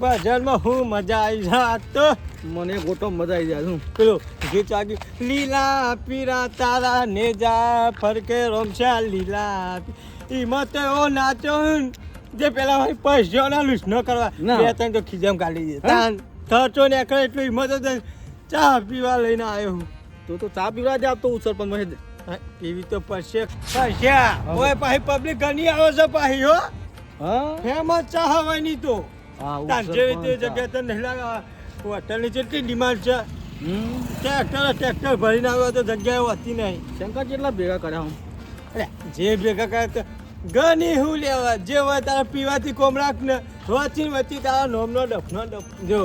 બજારમાં હું મજા આવી જા તો મને ગોટો મજા આવી જાય શું પેલો ગીત વાગ્યું લીલા પીરા તારા નેજા ફરકે રોમશા લીલા એમાં તો એવો નાચ્યો ને જે પેલા ભાઈ પૈસા ના લૂસ ન કરવા ના. બે ત્રણ તો ખીજામ કાઢી દે તાન ખર્ચો ને કરે એટલું હિંમત જ ચા પીવા લઈને આવ્યો હું તો ચા પીવડા જ આપતો હું સરપંચ મને હા, એવી તો પડશે પૈસા ઓય પાછી પબ્લિક ઘણી આવે છે પાછી હો હા ફેમસ ચા હવાની તો હા તાન જેવી તે જગ્યાએ તો નહીં લાગે હોટલની જેટલી ડિમાન્ડ છે ટ્રેક્ટર ભરીને આવ્યો તો જગ્યાએ હોતી નહીં શંકર કેટલા ભેગા કર્યા હું અરે જે ભેગા કરે તો ગની હું લેવા જે હોય તારા પીવાથી કોમ રાખ ને વચી વચી તારા નોમનો ડફ જો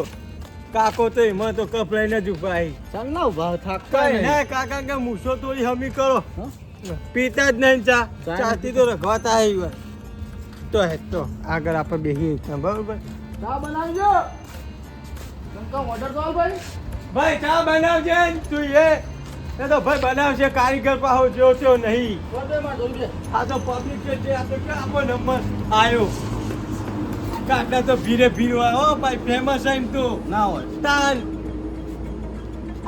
કાકો તો એમાં તો કપડાઈને જ ઉભા આવી ચાલ ના ઉભા થાકતા કઈ નહીં. ના કાકા કે મૂસો તોડી હમી કરો હા? પીતા જ નહીં ચા ચા ચાથી તો રખવાતા આવી હોય તો હે તો આગળ આપણે બેસી બરોબર ચા બનાવજો શંકર ઓર્ડર તો આલ ભાઈ ભાઈ ચા બનાવજે ને તું એ તો ભાઈ બનાવશે કારીગર પાહો જો ત્યો નહીં ઓર્ડર માં જોઈ લે આ તો પબ્લિક છે આ તો ક્યાં આપણો નંબર આવ્યો કાકા તો ભીરે ભીરો આવ્યો ભાઈ ફેમસ એમ તો ના હોય તાન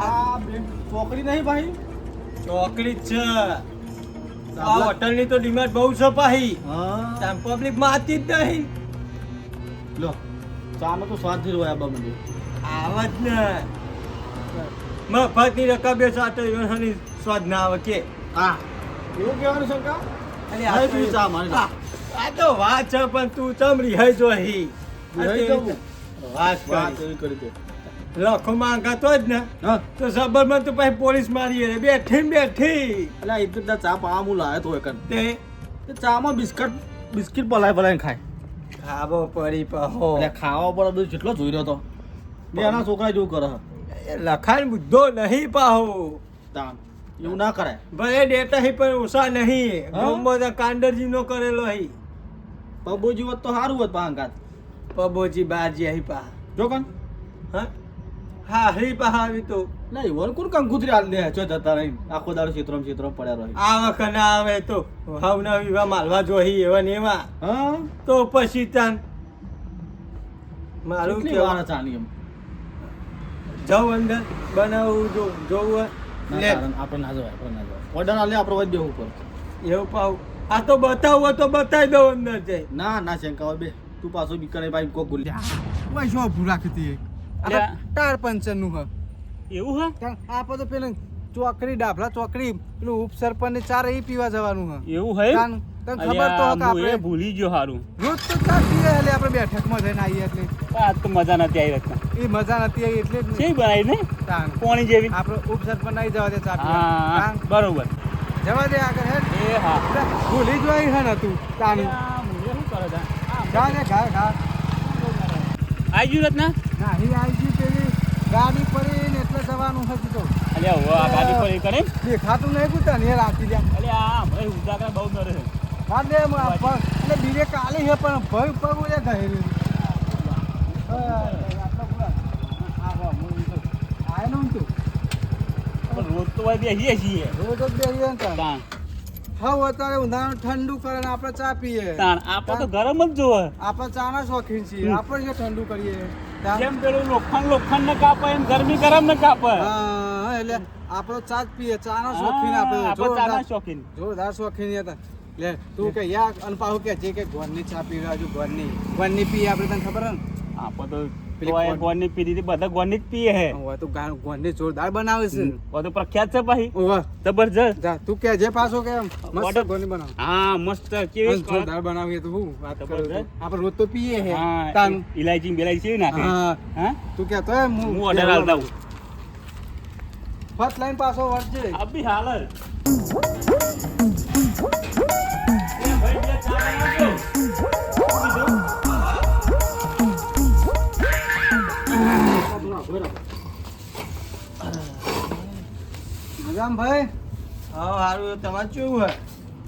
આ બેન ચોકડી નહીં ભાઈ ચોકડી જ છે આ હોટલની તો ડિમાન્ડ બહુ છે પાહી હા તાન પબ્લિક માં આતી જ નહીં લો ચાનો તો સ્વાદ થી હોય આબા મને આવત ને મફતની રકમ બે સાટો યોની સ્વાદ ના આવે કે હા એવું કહેવાનું શંકર અરે આ પી ચા મારી લા. આ તો વાત છે પણ તું ચમડી હઈ જો હી રિહાઈ જાઉં? વાત વાત કરી એવી કરી દે લખો માંગા તો જ ને હા તો સબરમાં તો પછી પોલીસ મારી રે બેઠી ને બેઠી એટલે આ એટલે ચા પા હું લાયો તો એકન તે તે ચામાં બિસ્કિટ પલાય ખાય ખાવો પડી પહો એટલે ખાવા પર બધું જેટલો જોઈ રહ્યો તો બે આના છોકરા જેવું કરે છે. એ લખાણ બુદ્ધો નહીં પાહો તાન એવું ના કરાય ભલે ડેટા હી પણ ઓછા નહીં હા? ગોમો કાંડરજી નો કરેલો હી પબોજી હોત તો સારું હોત પાંગાત પબોજી બાજી હી પા જો કન હા હરી પા આવી તો નહીં વર કોણ કંકુતરી હાલ દે છો જતા રહી આખો દાડો ચિત્રમ પડ્યા રહી આ વખત ના આવે તો ભાવના વિવાહ માલવા જોઈ એવા ને એવા હા તો પછી તાન મારું કેટલી વાર કેવું ચાલી એમ જાઉં અંદર બનાવું જોવું ના લે કારણ આપણે ના જવાય ઓર્ડર આલે આપણે વધ દેવું પર એવું પાવ આ તો બતાવું તો બતાવી દઉં અંદર જઈ ના ના શંકા હોય બે તું પાછો બીકરે ભાઈ કોક ગુલ ઓય શું ભૂ રાખતી લ્યા. ટાર પંચર નું હ એવું હા આપો તો પેલું ચોકડી ડાભલા ચોકડી પેલું ઉપસરપંચ ને ચાર એ પીવા જવાનું હ એવું હે તને ખબર તો કે આપણે ભૂલી ગયો હારું રોજ તો ચા પીએ એટલે આપણે બેઠકમાં જઈને આવીએ એટલે આ તો મજા નથી આવી રખતા એ મજા નથી આવી એટલે જ ને. છે બનાવી ને તાન. પોણી જેવી આપણે ઉપસરપંચ નહીં જવા દે ચા હા પીવા તાન. બરોબર જવા દે આગળ હેડ એ હા એટલે ભૂલી જોઈ હે ને તું તાન શું કરે તા? જા ને ઘા ઘા આઈ ગયું રત્ના ના અહીં આવી ગઈ પેલી ગાડી પડી ને એટલે જવાનું હતું તો અલ્યા હો આ ગાડી પર એ કરે દેખાતું નહીં કુતા ને રાખી દે અલ્યા ભાઈ ઉજાગરા બહુ નરે છે કાલે એટલે બીજે કાલે છે પણ ભય પગ ઉડે ગયેલું પણ રોજ તો ભાઈ બેસીએ છીએ રોજ જ બેસીએ ને તાણ. તાણ હવે અત્યારે ઉનાળાનું ઠંડુ કરે ને આપણે ચા પીએ તાણ આપણે તો ગરમ જ જોવે આપણે ચાના શોખીન છીએ આપણે જો ઠંડુ કરીએ તાણ. જેમ પેલું લોખંડ ને કાપે એમ ગરમી ગરમ ને કાપે હા એટલે આપણો ચા જ પીએ ચાનો શોખીન આપણે આપણે ચાના શોખીન જોરદાર શોખીન હતા લે તું કે યા અનપાહુ કે છે કે ગોળની ચા પીવા હજુ ગોળની પીએ આપણે તને ખબર હે ને આપણે તો પેલી ગોળની પીધી હતી બધા ગોળની જ પીએ હે હવે તો ગોળની જોરદાર બનાવે છે બધું પ્રખ્યાત છે ભાઈ ઓવા જબરજસ્ત જા તું કે જે પાછો કે મસ્ત Order. ગોળની બનાવ હા મસ્ત કેવી મસ્ત જોરદાર બનાવીએ તો હું વાત કરું જબરદસ્ત. છું. આપણે રોજ તો પીએ હે હા તાન ઇલાયચી બેલાયચી કેવી નાખે હા હા તું કહેતો હે હું ઓર્ડર હાલતા હું ફર્સ્ટ લાઈન પાછો વળજે અભી હાલ જ મજામ ભાઈ હા સારું તમારે કેવું હે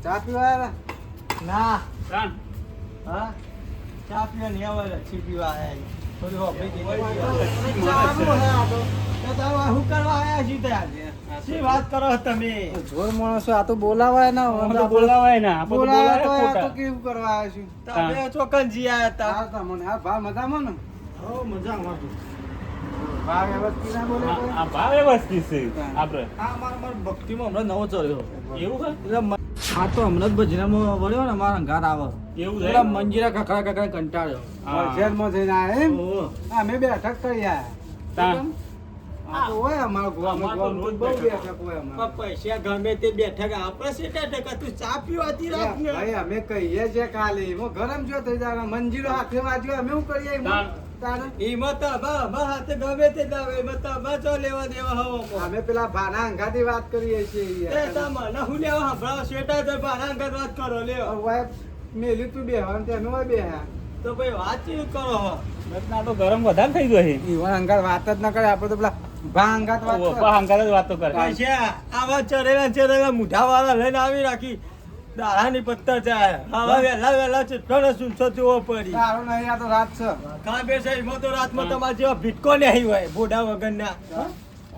ચા પીવા આવ્યા? ના ત્રણ હા ચા પીવા નહીં આવે લચ્છી પીવા આયા થોડી હોપડી ચાનું શું કરવા આયા છીએ ત્યાં શી વાત કરો છો તમે જોર માણસો આ તો બોલાવાય ના હોય. તો બોલાવાય ને આપણે તો બોલાવાય બોલાવાય તો આ તો ખોટા. કેવું કરવા આવ્યા છું તમે ચોકન જી આયા હતા હા તમને હા ભા મજામાં ને હો મજા અમાર ભાવ વ્યવસ્થિત ના બોલે કોઈ? આ ભાવ વ્યવસ્થિત છે આપણે આ અમાર ભક્તિમાં હમણાં નવો ચડ્યો એવું છે એટલે આ તો હમણાં જ ભજનામાં વળ્યો ને અમારા ઘર આવે એવું છે પેલા મંજીરા કકડા કકડા કંટાળ્યો હા. હોલસેલમાં જઈને આયા એમ? ઓહો. અમે બેઠક કરી આયા. તા. આ તો હોય અમારા ગોવામાં, અમાર તો ગોવામાં રોજ બહુ બેઠક. બેઠક હોય પણ અમારે. પૈસા ગમે તે બેઠક આપણે સેટા ટકા તું ચા પીવાતી રાખ ને ભાઈ અમે કહીએ છે કાલે હું ગરમ જો થઈ જાય મંજીરો હાથે વાગ્યો અમે શું કરીએ એમાં? તાણ. તાણ. એમાં તો અમારા હાથે ગમે તે ના આવે એમાં તો અમારે ચો લેવા દેવા હવામાં. અમે પેલા ભાના અંગાથી વાત કરીએ છીએ એ તો મને હું લેવા સંભળાવો સેટા તો ભાડા અંગત વાત કરો લેવા હવે મેલી તું બેહવાનું તે અમે હોય બેહ્યા. તો ભાઈ વાત ચેવી કરો હો રત્ના તો ગરમ વધારે થઈ ગયો છે ઈવન અંગાત વાત જ ના કરે આપણે તો પેલા ભા અંગાત વાત કરે. હંકાર જ વાતો કરે પૈસા આવા ચરેલા મુઠા વાળા લઈને આવી રાખી દાડાની પત્તા જાય હવે વહેલા ચેટલો સુનસો જોવો પડી તારો નહીં આ તો રાત છે. કાબે છે એમાં તો રાતમાં તમારા જેવા ભીટકો નહીં હોય બોડા વગરના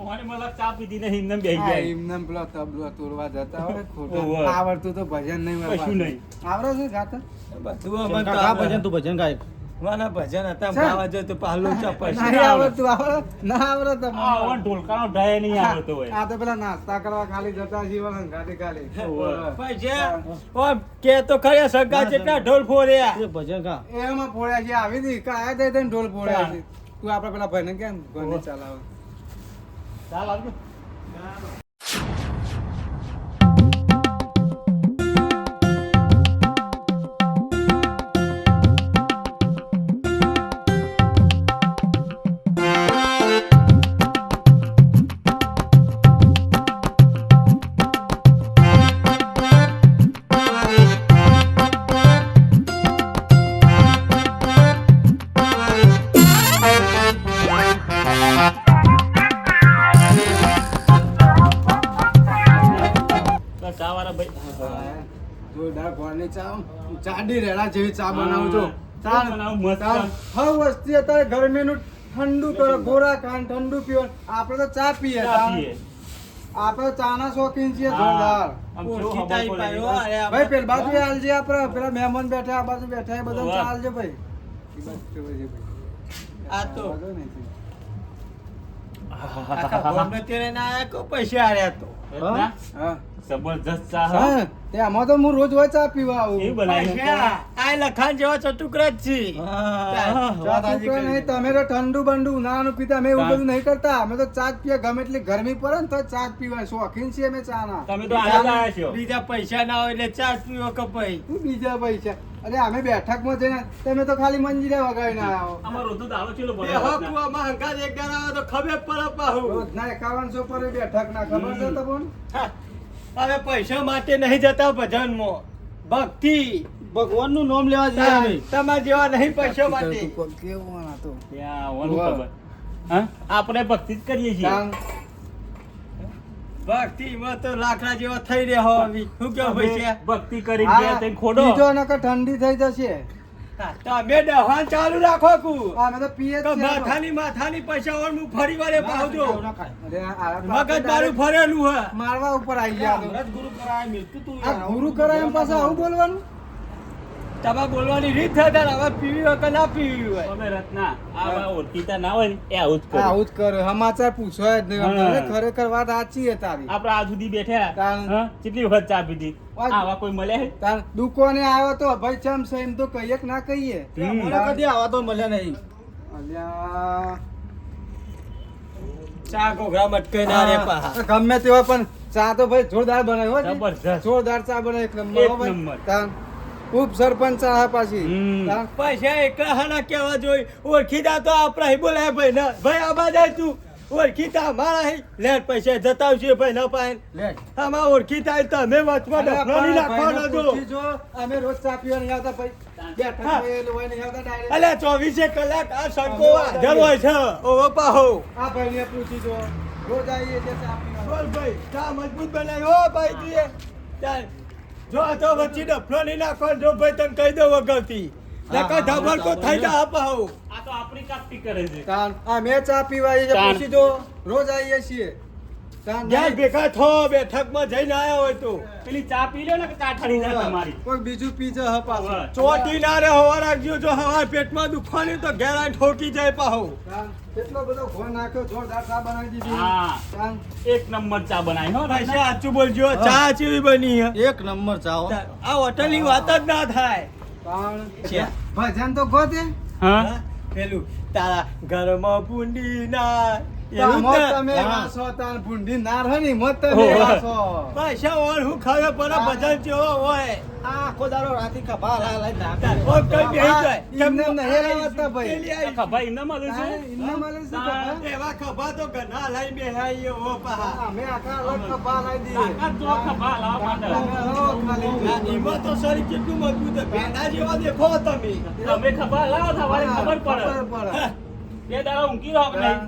ઓહાને મને ચા પીધી નહીં એમને બેહી આ જાય એમને પેલો તબલો તોડવા જતા હોય ખોટા. ઓહો. આવડતું તો ભજન નહીં હોય કશું પાછું. નહીં. આવડે છે ગાતા? બધું અમને તો કા ભજન આવડે. તું ભજન ગાય મારા ભજન હતા છે? ગાવા જાય તો પાલું ચપ્પલ નહીં આવડતું આવડે? ના આવડે તો આ ઓન ઢોલકાનો ઢાય નહીં આવડતો હોય આ તો પેલા નાસ્તા કરવા ખાલી જતા છીએ વાળા ગાડી ખાલી. પૈસા ઓમ કે તો ખરે સગા જેટલા ઢોલ ફોડ્યા એ ભજન ગા એમાં ફોડ્યા છે આવી હતી કાયા દઈ દઈને ઢોલ ફોડ્યા છે. તું આપડે પેલા ભાઈને કેમ ઘરને ચલાવે? ચાલ આવજો બસ ચા વાળા ભાઈ જોરદાર ઘરની ચા ચાડી રેડા જેવી ચા બનાવું છું. ચા બનાવું મસ્ત. હર વસ્તી અત્યારે ગરમીનું ઠંડુ કરો ગોરા ખાન ઠંડુ પીવો આપણે તો ચા પીએ ચા પીએ. આપણે ચાના શોખીન છીએ હા. જોરદાર. આમ કેવો ઓળખીતા ખબર પડે. પાયો અરે આ ભાઈ પેલ બાજુ આલજે આપણે પેલા મહેમાન બેઠા આ બાજુ બેઠા એ બધા વાહ. ચા આલજે ભાઈ ઈ બાજુ જોજે ભાઈ. આ તો વાંધો નહીં. આખા બોમ્બે તેરે ના આયા કો પૈસા આર્યા તો રત્ના, હા જબરજસ્ત ચા હો. હા તે આમાં તો હું રોજ હોય ચા પીવા આવું. કેવી બનાવી છે? પૈસા આ લખાણ જેવા ચટુકરા જ છે ચા પીતો નહીં, તમે તો ઠંડુ બંડુ ઉનાળાનું પીતા અમે એવું બધું નહીં કરતા અમે તો ચા જ પીએ ગમે એટલી ગરમી પડે ને તો ચા જ પીવાય શોખીન છીએ અમે ચાના. તમે તો આજે જ આવ્યા છો બીજા પૈસા ના હોય એટલે ચાર પીવો કપાઈ શું બીજા પૈસા અરે અમે બેઠકમાં જઈને તમે તો ખાલી મંજીરા વગાડીને આવ્યા હો. અમારો રોજનો દાડો ચેલો બે ભરાય રત્ના? હકુઆમાં હંગાત એક દાડા આવે તો ખબર પડે પાહુ રોજના 5100 પર બેઠક ના ખબર છે તો પણ હા. હવે પૈસા માટે નહીં જતા ભજનમાં ભક્તિ ભગવાનનું નામ લેવા જઈએ અમે તમારા જેવા નહીં પૈસા માટે કેવું આ તો ત્યાં આવવાનું વાહ. ખબર. હા? આપણે ભક્તિ જ કરીએ છીએ તાન ભક્તિમાં તો લાકડા જેવા થઈ રહ્યા હો હવે. શું કેવું પૈસા ભક્તિ કરી આ ગયા તઈ ખોડો બીજો નકર ઠંડી થઈ જશે. તમે દહવાન ચાલુ રાખો કુ અમે તો પીએ જ તો છીએ. માથાની પૈસા વાળું હું ફરી વારે પાવજો અરે આ તો મગજ મારું ફરેલું હે મારવા ઉપર આવી ગયા તો. હમણાં જ ગુરુ કરાય મિલતું તું આ ગુરુ કરાય એમ પાછા આવું બોલવાનું? તમારે બોલવાની રીત થતા હવે પીવી હોય કે ના પીવી હોય અમે રત્ના આ ઓળખીતા ના હોય ને એ આવું જ કરે આવું જ કરે સમાચાર પૂછો જ નહીં હા. અરે ખરેખર વાત સાચી છે તારી. આપણે આજ સુધી બેઠા તાણ. હા? કેટલી વખત ચા પીધી વાત. આવા કોઈ મળ્યા છે? તાર દુકાને આવ્યો તો ભાઈ ચમ છે એમ તો કહીએ કે ના કહીએ મને કદી આવા તો મળ્યા નહીં અલ્યા ચા ઘોઘરા મટકાઈ ના રે પા હા, ગમે તે હોય પણ ચા તો ભાઈ જોરદાર બનાવી હો જી. જબરજસ્ત. જોરદાર ચા બનાવી એક નંબર એક હો ભાઈ. નંબર. તાન. ઉપ સરપંચ ચા હે પાછી હમ. તાન. પૈસા એકલા હાના કેવા જોઈ ઓળખીતા તો આપણા હી બોલાય ભાઈ ના ભાઈ આબા જાય તું ઓળખીતા અમારા હી લે પૈસા જતાવશે ભાઈ ના પાય લે. આમાં ઓળખીતા હોય તો અમે વચમાં અરે ડફરાની ભાઈને નાખવાનો જો પૂછી જો, અમે રોજ ચા પીવા નહીં આવતા ભાઈ બેઠક એ લોકો નહીં આવતા direct. અલ્યા 24 કલાક આ સંકો હાજર હોય છે ઓવો પાહો આ ભાઈને પૂછી જો રોજ આવીએ છે ચા પીવા. બોલ ભાઈ ચા મજબૂત બનાવી હો ભાઈ તું ચાલ જો આ તો વચ્ચે ડફરો નહીં નાખવાનો જો ભાઈ તને કહી દઉં વગરથી નકર ધબર કો થઈ જા પાહો આ તો આપણી કાપટી કરે છે તાન. અમે ચા પીવા આવીએ છીએ, તાન. પૂછી જો રોજ આવીએ છીએ જ્યાં ભેગા થો બેઠકમાં જઈને આયા હોય તો પેલી ચા પી લો ને કે કાઠડી જાય તમારી કોઈ બીજું પીજે હ પાછું. હવે. ચોટી ના રે હવા રાખજો જો હવા પેટમાં દુખવાની તો ઘેર આઈને ઠોકી જાય પાહો તાન કેટલો બધો ઘોળ નાખ્યો, જોરદાર ચા બનાવી દીધી. હા તાન એક નંબર ચા બનાવી હો પૈસા સાચું બોલજો ચા ચેવી બની હે? એક નંબર ચાવો. આ હોટલની વાત જ ના થાય તાન છે. ભજન તો ગોતે. હા હા? પેલું તારા ઘરમાં પૂંડી ના એવું તામો જ ને? તમે હા. વાસો, તાન ભૂંડી નાર હોય ને, મોત તમે ઓહો. વાસો. પૈસા ઓર હું ખાવે પર ભજન જેવો હોય આ આખો દાડો રાતી ખભા લાઈ નાખે. ઓમ કઈ બેહી જાય એમને નહીં આવડતા ભાઈ. પેલી આવી. ખબર એમને મળે છે તાન એમને મળે છે ખબર? એવા ખભા તો ઘણા લઈ બેહાઈ હો પાહા અમે આખા અલગ ખભા લાવી દઈએ. તાકાત જો ખભા લાવો તમે માંડો. હલો ખાલી. આ એમાં તો શરીર કેટલું મજબૂત છે ભેંડા જેવા દેખો તમે તમે ખભા લાવો તમારે ખબર પડે ખબર પડે. બે દાડા ઊંઘી રહો કે નહીં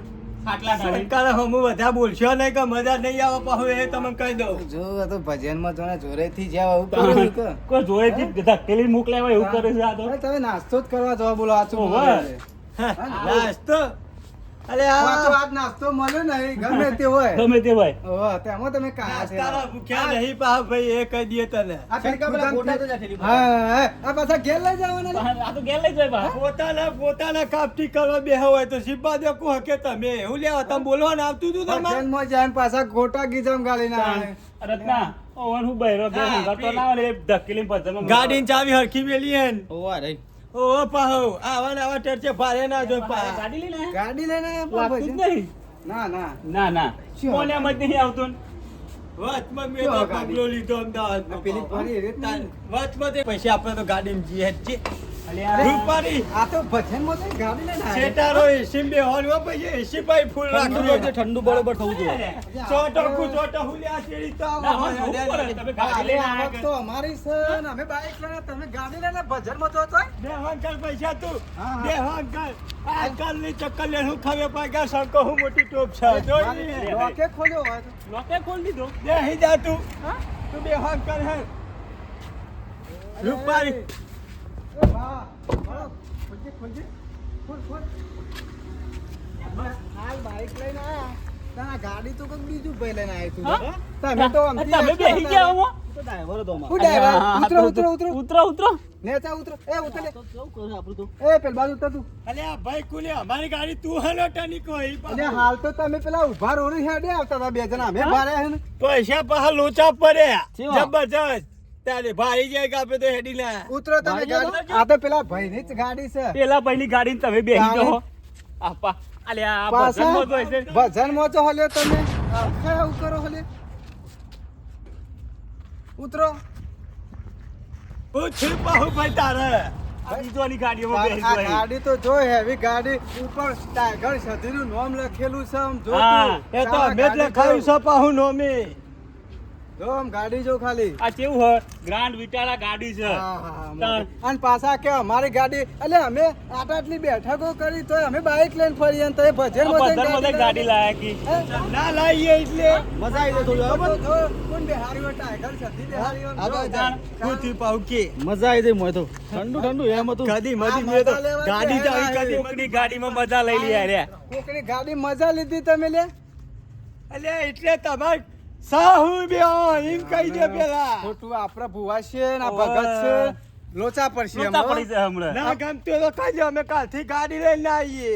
ખાટલા ઢાળી. સરકારે હમું બધા બોલશો નહીં કે મજા નહીં આવે પાહુ એ તમને કહી દઉં જો આ તો ભજનમાં જોને જોરેથી જ્યાં આવું કર્યું કે. કોઈ જોડેથી ધકેલી મોકલાય હોય એવું કરે છે આ તો અરે તમે નાસ્તો જ કરવા જવા બોલો આ શું ઓહો. બોલે? નાસ્તો અરે આ તો આ આજ નાસ્તો મળ્યો ને ગમે તે હોય. ગમે તે ભાઈ ઓહો, તેમાં તમે કાયા છે. નાસ્તાના ભૂખ્યા નહીં પાહુ ભાઈ એ કહી દઈએ તને આ કંઈક પેલા ખુદાન ગોટા તો થાય. જા ઠેલી પર. હા, હા. આ પાછા ઘેર લઈ જવાના ને? આ તો ગેર લઈ જાય બા પોતાના કાપટી કરવા બેહો હોય તો શીપા દે કો હકે તમે એવું લેવા તમે બોલવાનું આવતું હતું તમારે ભજનમાં જાય ને પાછા ગોટા ગીજમ ગાલીને આવે. રત્ના ઓવન હું બહેરો બે હા, ઊંઘાતો ના હોય ને એ ધકેલી ભજનમાં ગાડીની ચાવી હરખી મેલી હે ને ઓવા રહી. ઓ પાહો આવા ને આવા ટરચે ભારે ના જો પા ગાડી લઈને આયા? ગાડી લઈને આયા લાગતું જ ભજન? નહીં ના ના ના ના શું? કોને એમ જ નહીં આવતું ને? વચમાં મેં કેવા તો ગાડી? પગલો લીધો અમદાવાદમાં પેલી ફરી રીત નહીં. વચમાં તે પૈસા આપણે તો ગાડીમાં જઈએ જ છીએ. અલ્યા, રૂપારી આ તો ભજનમાં તો ગાડી લઈને આયા. શેટારો એસી બેહવાનું પછી એસી પાઈ ફૂલ ઠંડુ રાખવું બરોબર ટોટું બરોબર થવું જોઈએ. ચોટો ચોટો હુલ્યા ચેડી તો ના, આમાં જોવું પડે. તમે ગાડી અરે લઈને આવક આયા તો અમારી છે ને અમે બાઈક લઈને તમે ગાડી લઈને ભજનમાં જો છો? બેહવાન પૈસા તું હા, હા. બેહવાન કર આજકાલ ની ચક્કર લે હું ખવે પાગ્યા સણકો હું મોટી ટોપ છે જોઈ લે. લોકે ખોલ્યો હોય તો. લોકે ખોલી દીધો બેહી જા તું તું બેહવાન કર હે રૂપારી એ બા, બા, ખોલજે, ખોલજે. ખોલ, ખોલ. બસ, હાલ બાઈક લઈને આયા. તારા ગાડી તો કંઈક બીજું ભાઈ લઈને આયા તું. હા? તમે તો આમથી તમે બેસી ગયા આમાં? તો ડ્રાઈવર હતો અમારો. હું driver? અલ્યા, ઉતરો, ઉતરો, ઉતરો. ઉતરો ઉતરો નેચા ઉતરો. એ ઉતર લે. તો કેવું કરે આપણું તો? એ પેલ બાજુ ઉતર તું. અલ્યા ભાઈ કુલે અમારી ગાડી તું હલો ટની કોઈ એટલે હાલ તો તમે પેલા ઉભા રોડી હેડે આવતા હતા બે જણા. અમે હા? ભારે હે ને. પૈસા પાહા લોચા પડ્યા કેવા? જબરજસ્ત તારે ભારી જાય કે આપણે તો હેડી ના ઉતરો તમે ભાઈ ગાડી. આ તો પેલા ભાઈની જ ગાડી છે. પેલા ભાઈની ગાડીને તમે બેસી તાણે? જાઓ આપા અલ્યા આ પાછા ભજનમાં તો હશે. ભજનમાં તો હલ્યો તમે. આખા એવું કરો હલે. ઉતરો. પૂછ પાહુ ભાઈ તારે આ બીજોની ગાડીઓમાં બેસી આ જાય. ગાડી તો જો હેવી ગાડી ઉપર ટાઈગર સધીનું નામ લખેલું છે આમ જો હા, તું. એ તો અમે જ લખાયું છે પાહુ નોમી જો આમ ગાડી જો ખાલી. આ કેવું હોય ગ્રાન્ડ વિટારા ગાડી છે હા, હા, તાણ. અને પાછા કે અમારી ગાડી એટલે અમે આટલી બેઠકો કરી તો અમે બાઈક લઈને ફરીએ ને તો એ આ ભજનમાં જઈને ભજનમાં ગાડી લાયા કી હે? ના લાવીએ એટલે મજા આવી જાય થોડી તો હવે. જો કોણ બેહારી હોય ટાઈગર સધી બેહારી હોય આ તો જો. જાણ. પૂછી પાહુ કે મજા આવી જાય મોય તો. ઠંડુ ઠંડુ એમ હતું. કદી આ મધી મેં તો મજા લેવા ગાડી તો આવી બેહેલા કદી કોકની ગાડીમાં મજા લઈ લ્યા રે કોકની ગાડી મજા લીધી તમે લે. અલ્યા એટલે તમાર સાહુ બેહો એમ કહી દે પેલા ખોટું આપણા ભુવા છે ને આ ઓવે. ભગત છે લોચા પડશે લોચા એમાં. પડી જાય હમણાં ના ગમતું તો કહી દે અમે કાલથી ગાડી લઈને આવીએ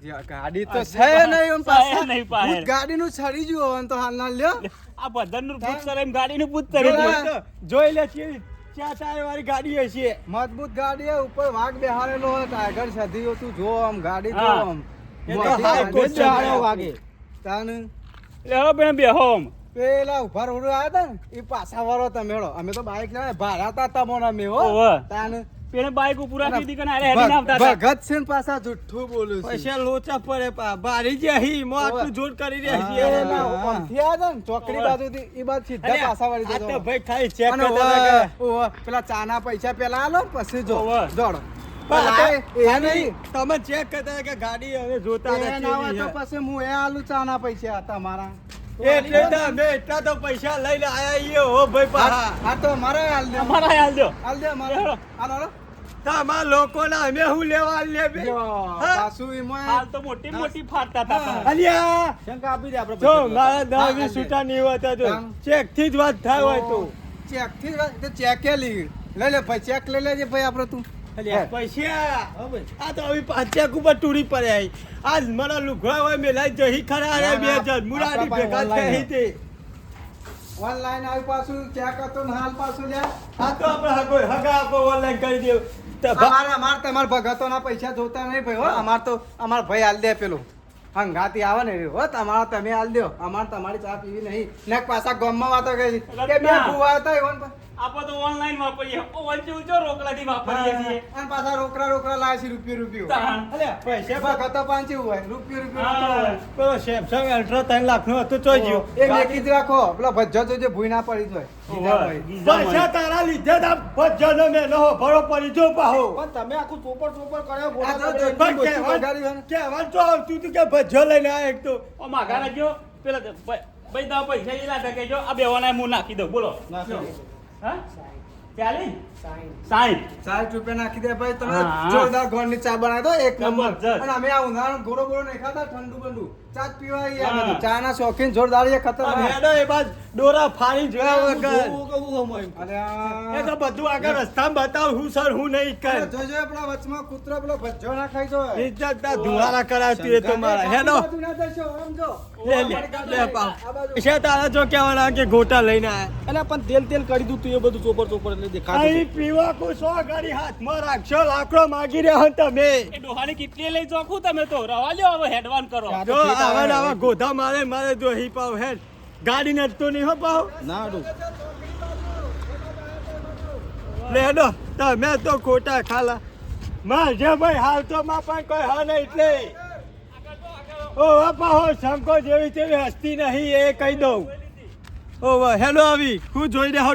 જે ગાડી તો છે નહીં એમ પાછા. છે નહીં પાછળ. ભૂત ગાડીનું છડી ગયું હોય ને તો હાલ ના લ્યો. આ બધાનું પૂછ કરે એમ ગાડીનું પૂછ જો કરે આ. જોઈ લે છે ચાર ટાયર વાળી ગાડી હશે મજબૂત ગાડી હે, ઉપર વાઘ બેહારેલો હોય ટાઈગર સધી હોય, તું જો આમ ગાડી જો હા. આમ. એ તો મોટી હાઈ ગાડી કોસ્ટ છે. વાળો વાગે. તાન એટલે હવે બેન બેહો આમ. પેલા ઉભા રોડ આવ્યા હતા ને એ પાછા વાળો તમે હેડો. અમે તો બાઈક લઈને ભાડાતા તમને અમે હો. ઓવે. તાન પેલે બાઈક ઉપર રાખી દીધી કે ના અરે હેડી ના આવતા હતા. ભગત છે ને પાછા જુઠ્ઠું બોલું છું. પૈસા લોચા પડે બારી જે હી મો આટલું જોર કરી રહ્યા છીએ એ ના, આમથી આવ્યા હતા ને ચોકડી ઓવે. બાજુથી એ બાજુ સીધા અલ્યા, પાછા વાળી આ જજો. તો ભાઈ ખાલી ચેક અને કરતા હતા કે ઓવે, પેલા ચાના પૈસા પેલા આલો ને પછી જો ઓવે. જોડો. પણ આ તો- એ આ નહીં. નહીં, તમે ચેક કરતા હતા કે ગાડી હવે જોતા એ ના હોય નથી તો પછી હું એ આલુ ચાના પૈસા તમારા. એટલે તો અમે એટલા તો પૈસા લઈને આયા છીએ હો ભાઈ હા પાહા હા તો મારા હાલ દે. અમારા હાલ દો હાલ દે મારા. હેડો. હાલ હાલો. તમારા લોકોના અમે હું લેવા લે બે જો, હા? પાછું એમાં હાલ તો મોટી મોટી ફાટતા હતા પણ. અલ્યા શંકા આપી દે આપણે જો પૈસા. મારા હા, 10-20 છૂટા નહીં હોતા જો કામ. ચેક થી જ વાત થાય હોય તો ચેકથી તો ચેકે લઈ લે ભાઈ ચેક લઈ લેજે ભાઈ આપણે તું અલ્યા પૈસા હા ભાઈ. આ તો હવે પાંચેક ઉપર ટૂરી પડ્યા આજ મને લુઘવા હોય મેલાઈ જહી ખરા રે બે જણ મુરારી ભેગા થઈ તે ઓનલાઈન આવી પાછું ચેક હતો ને હાલ પાછું લે આ તો આપણે હગા આપો ઓનલાઈન કરી દેવ તો અમાર તમાર ભગતોના પૈસા જોતા નહીં ભાઈ હો અમાર ભાઈ હાલ દે પેલું હંગાતી આવે ને હો તમારા તમે હાલ દો અમાર તમારી ચા પીવી નહીં ને પાછા ગામમાં વાતો કરી કે બે ભૂવા હતા એવન આપણે તો ઓનલાઈન વાપરીએ વચ્ચે ઊંચો રોકડાથી વાપરીએ છીએ અને પાછા રોકડા લાવે છે રૂપિયો તાણ. અલ્યા પૈસા ભગતો પાંચી હોય રૂપિયો હા. પેલો સેમસંગ અલ્ટ્રા 3 લાખનો હતો ચોઈ ગયો એ મેકી જ રાખો પેલા ભજ્જો જોજે ભૂઈ ના પડી જાય ઓવે, જીજાભાઈ. પૈસા તારા લીધે જ આ ભજ્જોનો મેનો ભરો પડી જો પાહો પણ તમે આખું ચોપડ કર્યો આ તો બોલા જો પણ બધી વસ્તુ બગાડી હોય ને. કહેવાનું તો આવતું હતું કે ભજ્જો લઈને આ એક તો ઓ માગા રાખજો પેલા ભાઈ દા પૈસા લીધા હતા કે જો આ બેવાના હું નાખી દઉં બોલો હા 40 60 60 રૂપિયા નાખી દે ભાઈ તમે હા. જોરદાર ઘરની ચા બનાવી દો એક નંબર જબરજસ્ત. અને અમે આ ઉનાળો ગોળો ગોળો નહીં ખાતા ઠંડુ બંડુ ચા જ પીવા હા. ગયા ચા ના શોખીન જોરદાર એ આ ખતરનાક મેનો એ બાદ દોરા ફાડી જોયા વગર અરે એ તો બધું આગળ રસ્તામાં બતાવ હું સર હું નહીં કર જોજો આપણા વચમાં કૂતરો પેલો ભજ્જો ના ખાઈ જો ઇજ્જત ના ધુવારા કરાવતી એ તો મારા હેનો બાજુ ના જશો, આમ જો. લે લે પાવ છે તારા જો કહેવાના કે ગોટા લઈને આયા એટલે પણ તેલ કરી દઉં તું એ બધું ચોપડ એટલે દેખાતું અહીં પીવા કો 100 ગાડી હાથમાં રાખશો લાકડો માગી રહ્યા હો તમે એ ડોહાની કેટલી લઈ ચોખું તમે તો રવા લ્યો હવે હેડવાન કરો હા. જો આવા ગોધા મારે જો હી પાવ હેડ ગાડી નડતો નહીં હો પાવ ના અડું. લેડો તમે તો ખોટા ખાલા મારે ભાઈ હાલ તો માં પણ કોઈ હા નહીં એટલે ઓ પાહો શંકો જેવી તેવી હસ્તી નહીં એ કહી દઉં ઓ હેલો આવી હું જોઈ રહ્યો